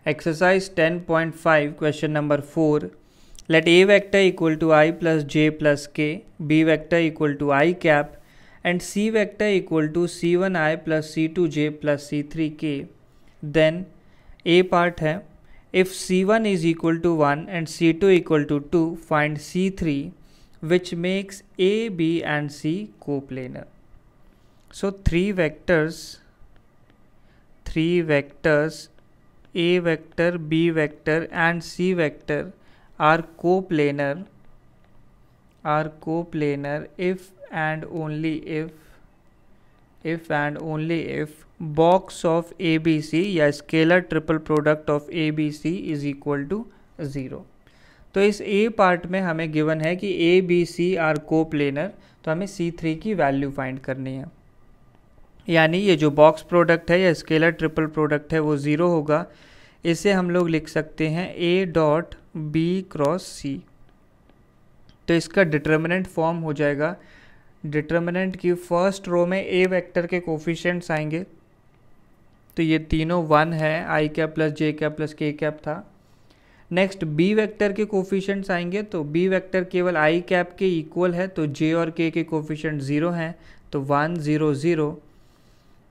Exercise 10.5 question number 4. Let A vector equal to I plus j plus k, B vector equal to I cap and C vector equal to C1I plus C2j plus C3k. Then A part है, if C1 is equal to 1 and C2 equal to 2, find C3 which makes A, B and C coplanar. So three vectors A vector, B vector and C vector are coplanar if and only if box of ABC या scalar triple product of ABC is equal to 0. तो इस A part में हमें given है कि ABC are coplanar, तो हमें C3 की वैल्यू फाइंड करनी है. यानी ये जो बॉक्स प्रोडक्ट है या स्केलर ट्रिपल प्रोडक्ट है वो 0 होगा. इसे हम लोग लिख सकते हैं A dot B cross C. तो इसका डिटर्मिनेंट फॉर्म हो जाएगा, डिटर्मिनेंट की फर्स्ट रो में A वेक्टर के कोफिशिएंट्स आएंगे, तो ये तीनों 1 है, आई कैप प्लस जे कैप प्लस के कैप था. नेक्स्ट बी वेक्टर के कोफिशिएंट्स आएंगे, तो बी वेक्टर केवल आई कैप के इक्वल है, तो जे और के कोफिशिएंट 0 हैं, तो 1 0 0.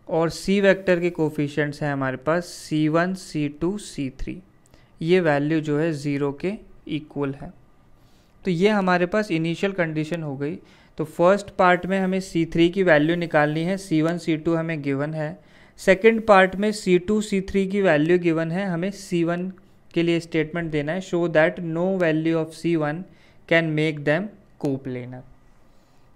और सी वेक्टर के कोफिशिएंट्स हैं हमारे पास C1 C2 C3. ये वैल्यू जो है 0 के इक्वल है. तो ये हमारे पास इनिशियल कंडीशन हो गई. तो फर्स्ट पार्ट में हमें C3 की वैल्यू निकालनी है, C1 C2 हमें गिवन है. सेकेंड पार्ट में C2 C3 की वैल्यू गिवन है, हमें C1 के लिए स्टेटमेंट देना है, show that no value of C1 can make them coplanar.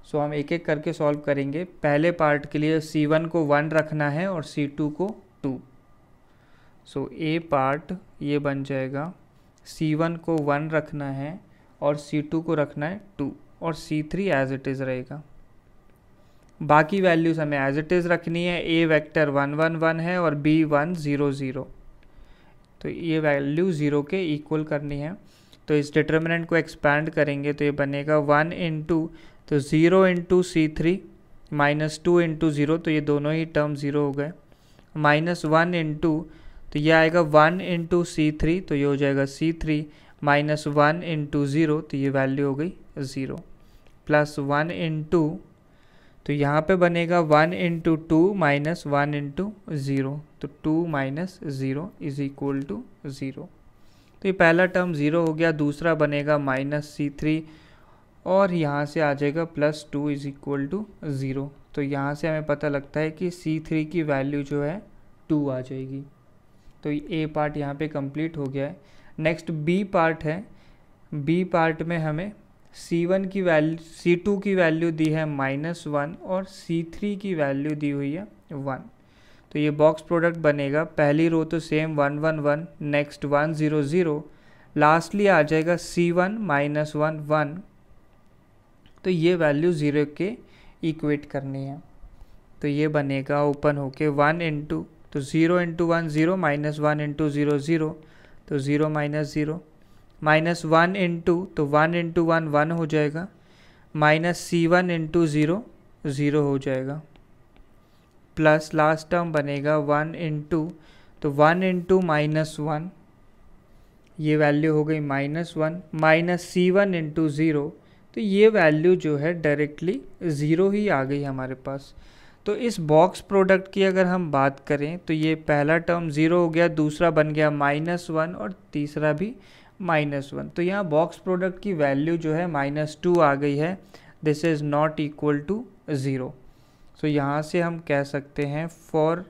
So हम एक एक करके सॉल्व करेंगे. पहले पार्ट के लिए C1 को 1 रखना है और C2 को 2. सो ए पार्ट ये बन जाएगा, C1 को 1 रखना है और C2 को रखना है 2 और C3 एज इट इज़ रहेगा. बाकी वैल्यूज़ हमें एज इट इज़ रखनी है. A वेक्टर 1 1 1 है और B 1 0 0, तो ये वैल्यू 0 के इक्वल करनी है. तो इस डिटर्मिनेंट को एक्सपैंड करेंगे तो ये बनेगा 1 इंटू, तो 0 इंटू C3 माइनस 2 इंटू 0, तो ये दोनों ही टर्म 0 हो गए. माइनस 1 इंटू, तो ये आएगा 1 इंटू C3, तो ये हो जाएगा C3 माइनस 1 इंटू 0, तो ये वैल्यू हो गई 0. प्लस 1 इंटू, तो यहाँ पे बनेगा 1 इंटू 2 माइनस 1 इंटू 0, तो 2 माइनस 0 इज इक्वल टू 0. तो ये पहला टर्म 0 हो गया. दूसरा बनेगा माइनस C3 और यहाँ से आ जाएगा प्लस 2 इज इक्वल टू 0. तो यहाँ से हमें पता लगता है कि C3 की वैल्यू जो है 2 आ जाएगी. तो ए पार्ट यहाँ पे कंप्लीट हो गया है. नेक्स्ट बी पार्ट है. बी पार्ट में हमें C1 की वैल्यू, C2 की वैल्यू दी है -1 और C3 की वैल्यू दी हुई है 1. तो ये बॉक्स प्रोडक्ट बनेगा. पहली रो तो सेम 1 1 1, नेक्स्ट 1 0 0, लास्टली आ जाएगा C1 -1 1. तो ये वैल्यू 0 के इक्वेट करनी है. तो ये बनेगा ओपन होके 1 इंटू, तो 0 इंटू 1 0 माइनस 1 इंटू 0 0, तो 0 माइनस 0, माइनस 1 इंटू, तो 1 इंटू 1 1 हो जाएगा, माइनस C1 इंटू 0 0 हो जाएगा, प्लस लास्ट टर्म बनेगा 1 इंटू, तो 1 इंटू माइनस 1, ये वैल्यू हो गई -1, माइनस C1 इंटू 0, तो ये वैल्यू जो है डायरेक्टली 0 ही आ गई हमारे पास. तो इस बॉक्स प्रोडक्ट की अगर हम बात करें तो ये पहला टर्म 0 हो गया, दूसरा बन गया -1 और तीसरा भी -1. तो यहाँ बॉक्स प्रोडक्ट की वैल्यू जो है -2 आ गई है. This is not equal to 0. So यहाँ से हम कह सकते हैं for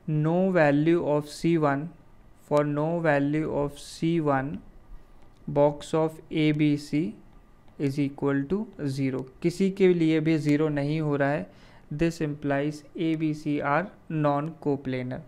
no value of C1 box of ABC is equal to 0. किसी के लिए भी 0 नहीं हो रहा है. This implies ABC are non coplanar.